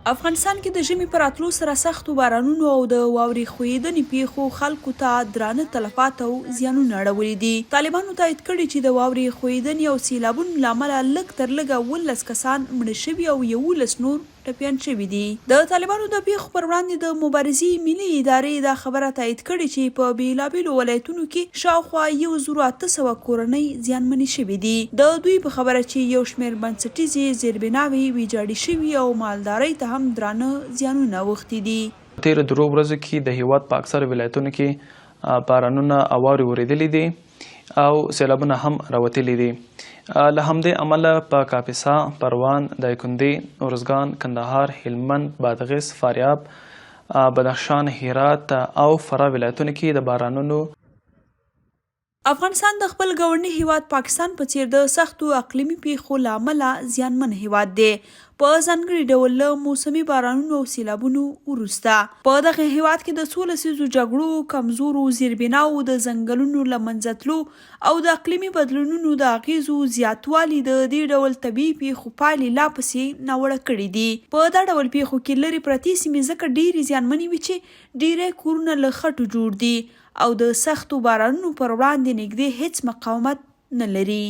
افغانستان کې د ژمي په راتلو سره سختو بارانونو او د واورې ښویېدنې پیښو خلکو ته درانه تلفات او زیانونه اړولي دي. طالبانو تایید کړي چې د واورې ښویېدنې او سیلابونو له امله لږ تر لږه 11 کسان مړه شوي او 11 نور ټپیان شوي دي. د طالبانو د پیښو پر وړاندې د مبارزې ملي ادارې دا خبره تایید کړې چې په بېلابېلو ولایتونو کې شاوخوا 1800 کورنۍ زیانمنې شوي دي. د دوی په خبره چې یو شمېر بنسټیزې زیربناوې ویجاړې شوي او مالدارۍ ته هم درانه زیانونه اوښتي دي. تېرو درو ورځو کې د هیواد په اکثره ولایتونو کې بارانونه او واورې ورېدلې دي او سیلابونه هم راوتلي دي. له همدې امله په کاپیسا، پروان، دایکنډي، ارزګان، کندهار، هلمند، بادغیس، فاریاب، بدخشان، هرات او فراه ولایتونو کې د بارانونو افغانستان د خپل ګاونډي هیواد پاکستان په څیر د سختو اقلیمي پیښو له امله زیانمن هیواد دی. په ځانګړي ډول له موسمي بارانونو او سیلابونو وروسته په دغه هیواد کې د 16 لسیزو جګړو، کمزورو زیربناوو، د ځنګلونو له منځه تلو او د اقلیمي بدلونونو د اغیزو زیاتوالي د دې ډول طبیعي پیښو پایلې لا پسې ناوړه کړي دي. په دا ډول پیښو کې لرې پرتې سیمې ځکه ډېرې زیانمنې وي چې ډېری کورونه له خټو جوړ دي او د سختو بارانونو پر وړاندې نږدې هیڅ مقاومت نه لري.